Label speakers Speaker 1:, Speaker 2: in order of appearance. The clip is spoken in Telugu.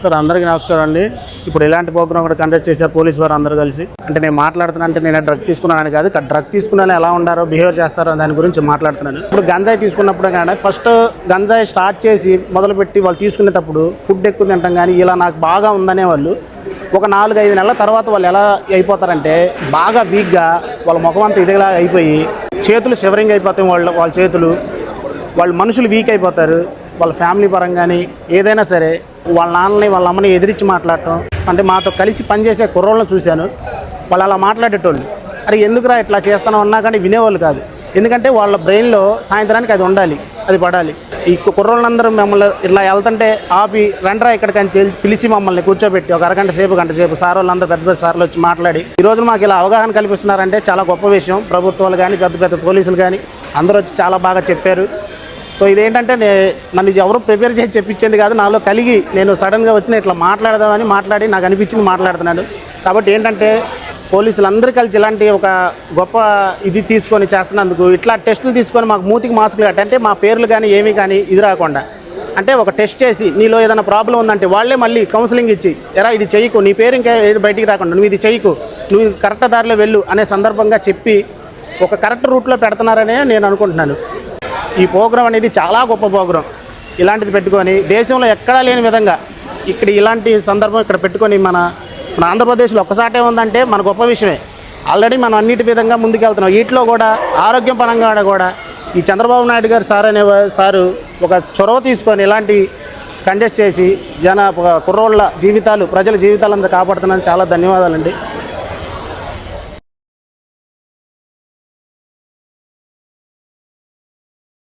Speaker 1: సార్ అందరికీ నమస్కారం అండి. ఇప్పుడు ఇలాంటి ప్రోగ్రామ్ కూడా కండక్ట్ చేశారు పోలీసు వారు అందరూ కలిసి. అంటే నేను మాట్లాడుతున్నా అంటే నేను డ్రగ్ తీసుకున్నాను కాదు, డ్రగ్ తీసుకున్నాను ఎలా ఉండారో బిహేవ్ చేస్తారో దాని గురించి మాట్లాడుతున్నాను. ఇప్పుడు గంజాయి తీసుకున్నప్పుడు కానీ ఫస్ట్ గంజాయి స్టార్ట్ చేసి మొదలుపెట్టి వాళ్ళు తీసుకునేటప్పుడు ఫుడ్ ఎక్కువ తింటాం కానీ ఇలా నాకు బాగా ఉందనే వాళ్ళు ఒక 4-5 నెలల తర్వాత వాళ్ళు ఎలా అయిపోతారంటే బాగా వీక్గా వాళ్ళ ముఖం అంతా ఇదిలా అయిపోయి చేతులు షివరింగ్ అయిపోతాయి, వాళ్ళ చేతులు, వాళ్ళు మనుషులు వీక్ అయిపోతారు. వాళ్ళ ఫ్యామిలీ పరంగాని ఏదైనా సరే వాళ్ళ నాన్నని వాళ్ళ అమ్మని ఎదిరించి మాట్లాడటం. అంటే మాతో కలిసి పనిచేసే కుర్రోళ్ళని చూశాను, వాళ్ళు అలా మాట్లాడేటోళ్ళు. అరే ఎందుకురా ఇట్లా చేస్తాను అన్నా కానీ వినేవాళ్ళు కాదు. ఎందుకంటే వాళ్ళ బ్రెయిన్లో సాయంత్రానికి అది ఉండాలి, అది పడాలి. ఈ కుర్రోళ్ళందరూ మమ్మల్ని ఇట్లా వెళ్తుంటే ఆపి రండ్రా ఇక్కడికి పిలిచి మమ్మల్ని కూర్చోబెట్టి ఒక గంట సేపు సార్ వాళ్ళందరూ పెద్ద సార్లు వచ్చి మాట్లాడి ఈరోజు మాకు ఇలా అవగాహన కల్పిస్తున్నారంటే చాలా గొప్ప విషయం. ప్రభుత్వాలు కానీ పెద్ద పోలీసులు కానీ అందరూ వచ్చి చాలా బాగా చెప్పారు. సో ఇదేంటంటే నన్ను ఎవరు ప్రిపేర్ చేసి చెప్పించింది కాదు, నాలో కలిగి నేను సడన్గా వచ్చిన ఇట్లా మాట్లాడదామని మాట్లాడి నాకు అనిపించింది మాట్లాడుతున్నాను. కాబట్టి ఏంటంటే పోలీసులు అందరూ కలిసి ఇలాంటి ఒక గొప్ప ఇది తీసుకొని చేస్తున్నందుకు ఇట్లా టెస్టులు తీసుకొని మాకు మూతికి మాస్కులు అంటే మా పేర్లు కానీ ఏమీ కానీ ఇది రాకుండా అంటే ఒక టెస్ట్ చేసి నీలో ఏదైనా ప్రాబ్లం ఉందంటే వాళ్ళే మళ్ళీ కౌన్సిలింగ్ ఇచ్చి ఎరా ఇది చెయ్యకు, నీ పేరు ఇంకా ఏది బయటికి రాకుండా నువ్వు ఇది చెయ్యకు, నువ్వు కరెక్ట్ దారిలో వెళ్ళు అనే సందర్భంగా చెప్పి ఒక కరెక్ట్ రూట్లో పెడుతున్నారనే నేను అనుకుంటున్నాను. ఈ ప్రోగ్రాం అనేది చాలా గొప్ప ప్రోగ్రాం. ఇలాంటిది పెట్టుకొని దేశంలో ఎక్కడా లేని విధంగా ఇక్కడ ఇలాంటి సందర్భం ఇక్కడ పెట్టుకొని మన ఆంధ్రప్రదేశ్లో ఒక్కసాటే ఉందంటే మన గొప్ప విషయమే. ఆల్రెడీ మనం అన్నిటి విధంగా ముందుకెళ్తున్నాం. వీటిలో కూడా ఆరోగ్యం పరంగా కూడా ఈ చంద్రబాబు నాయుడు గారు సారు ఒక చొరవ తీసుకొని ఇలాంటి కండక్ట్ చేసి కుర్రోళ్ళ జీవితాలు ప్రజల జీవితాలంతా కాపాడుతున్నాను. చాలా ధన్యవాదాలండి.